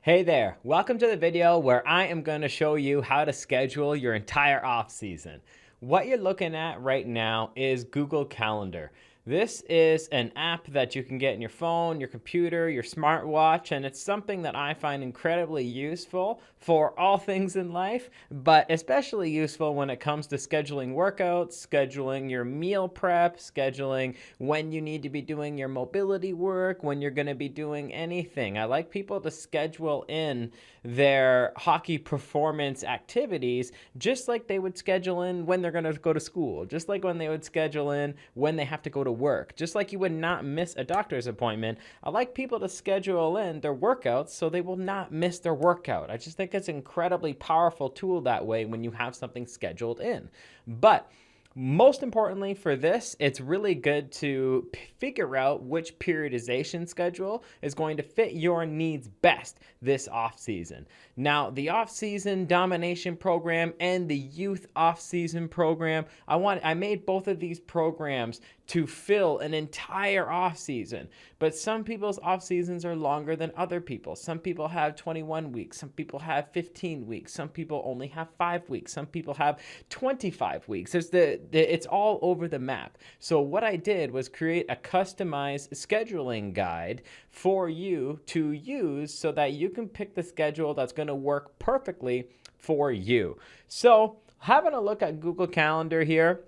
Hey there, welcome to the video where I am going to show you how to schedule your entire off season. What you're looking at right now is Google Calendar. This is an app that you can get in your phone, your computer, your smartwatch, and it's something that I find incredibly useful for all things in life, but especially useful when it comes to scheduling workouts, scheduling your meal prep, scheduling when you need to be doing your mobility work, when you're going to be doing anything. I like people to schedule in their hockey performance activities just like they would schedule in when they're going to go to school, just like when they would schedule in when they have to go to work, just like you would not miss a doctor's appointment. I like people to schedule in their workouts so they will not miss their workout. I just think it's an incredibly powerful tool that way when you have something scheduled in. But most importantly for this, it's really good to figure out which periodization schedule is going to fit your needs best this off-season. Now, the off-season domination program and the youth off-season program, I made both of these programs to fill an entire off-season. But some people's off-seasons are longer than other people. Some people have 21 weeks. Some people have 15 weeks. Some people only have 5 weeks. Some people have 25 weeks. It's all over the map. So what I did was create a customized scheduling guide for you to use so that you can pick the schedule that's going to work perfectly for you. So having a look at Google Calendar here,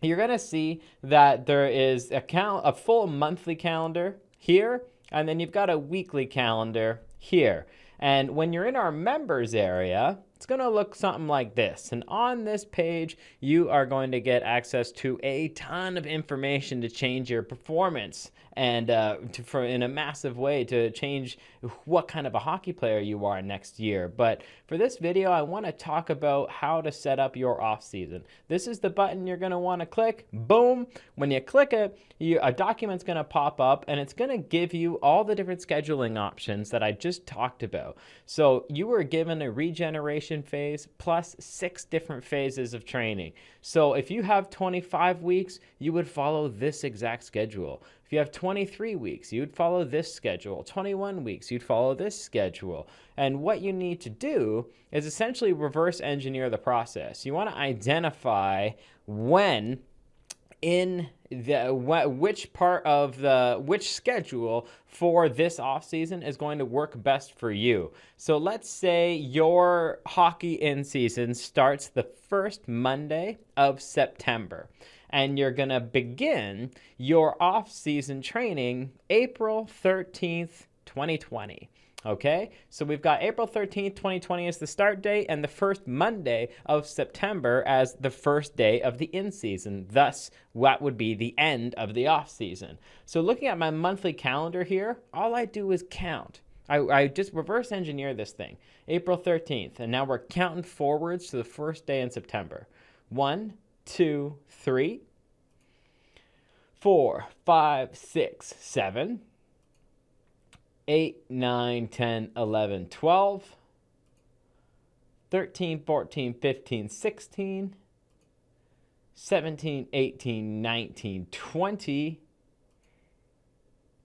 you're going to see that there is a full monthly calendar here, and then you've got a weekly calendar here. And when you're in our members area, it's going to look something like this. And on this page, you are going to get access to a ton of information to change your performance and in a massive way to change what kind of a hockey player you are next year. But for this video, I want to talk about how to set up your off season. This is the button you're going to want to click. Boom. When you click it, a document's going to pop up and it's going to give you all the different scheduling options that I just talked about. So you were given a regeneration phase plus 6 different phases of training. So if you have 25 weeks, you would follow this exact schedule. If you have 23 weeks, you'd follow this schedule. 21 weeks, you'd follow this schedule. And what you need to do is essentially reverse engineer the process. You want to identify when in which schedule for this off season is going to work best for you. So let's say your hockey in season starts the first Monday of September, and you're gonna begin your off season training April 13th, 2020. Okay, so we've got April 13th, 2020 as the start date and the first Monday of September as the first day of the in-season. Thus, what would be the end of the off-season. So looking at my monthly calendar here, all I do is count. I just reverse engineer this thing. April 13th, and now we're counting forwards to the first day in September. 1, 2, 3, 4, 5, 6, 7, 8, 9, 10, 11, 12, 13, 14, 15, 16, 17, 18, 19, 20,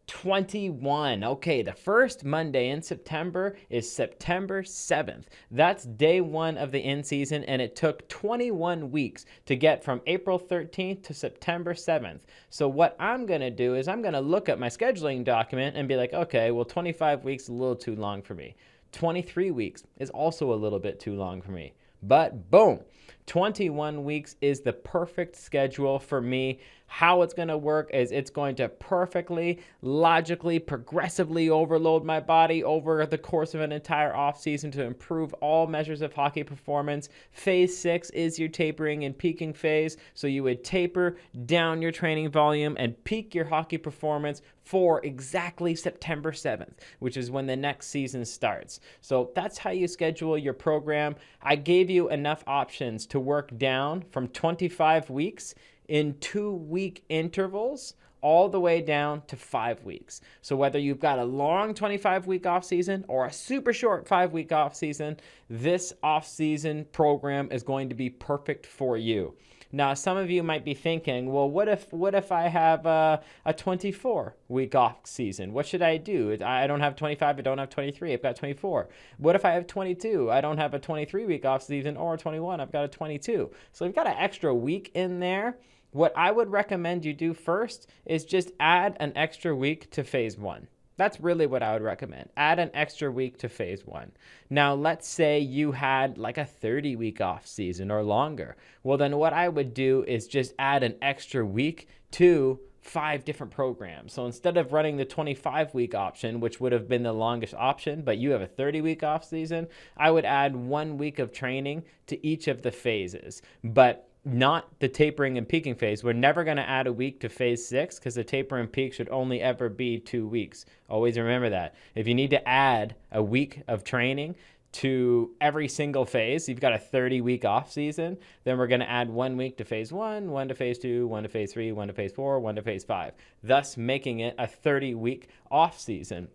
21. Okay, the first Monday in September is September 7th. That's day 1 of the in-season, and it took 21 weeks to get from April 13th to September 7th. So what I'm going to do is I'm going to look at my scheduling document and be like, okay, well, 25 weeks is a little too long for me. 23 weeks is also a little bit too long for me. But boom, 21 weeks is the perfect schedule for me. How it's going to work is it's going to perfectly, logically, progressively overload my body over the course of an entire offseason to improve all measures of hockey performance. Phase 6 is your tapering and peaking phase. So you would taper down your training volume and peak your hockey performance for exactly September 7th, which is when the next season starts. So that's how you schedule your program. I gave you enough options to work down from 25 weeks in 2-week intervals all the way down to 5 weeks. So whether you've got a long 25-week off season or a super short 5-week off season, this off season program is going to be perfect for you. Now, some of you might be thinking, well, what if I have a 24-week off season? What should I do? I don't have 25, I don't have 23, I've got 24. What if I have 22? I don't have a 23-week off season, or 21, I've got a 22. So we've got an extra week in there. What I would recommend you do first is just add an extra week to phase 1. That's really what I would recommend. Add an extra week to phase 1. Now, let's say you had like a 30-week off season or longer. Well, then what I would do is just add an extra week to 5 different programs. So instead of running the 25-week option, which would have been the longest option, but you have a 30-week off season, I would add 1 week of training to each of the phases. But not the tapering and peaking phase. We're never going to add a week to phase 6 because the taper and peak should only ever be 2 weeks. Always remember that. If you need to add a week of training to every single phase, you've got a 30-week off season, then we're going to add 1 week to phase 1, 1 to phase 2, 1 to phase 3, 1 to phase 4, 1 to phase 5, thus making it a 30-week off season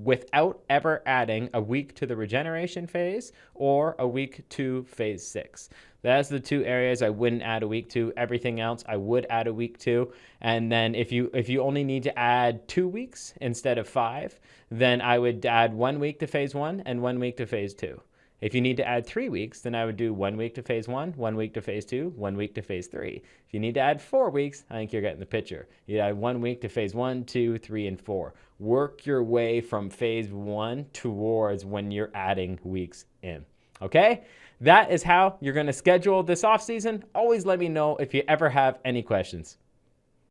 without ever adding a week to the regeneration phase or a week to phase 6. That's the 2 areas I wouldn't add a week to. Everything else I would add a week to. And then if you only need to add 2 weeks instead of 5, then I would add 1 week to phase 1 and 1 week to phase 2. If you need to add 3 weeks, then I would do 1 week to phase 1, 1 week to phase 2, 1 week to phase 3. If you need to add 4 weeks, I think you're getting the picture. You add 1 week to phase 1, 2, 3, and 4. Work your way from phase 1 towards when you're adding weeks in. Okay? That is how you're going to schedule this off season. Always let me know if you ever have any questions.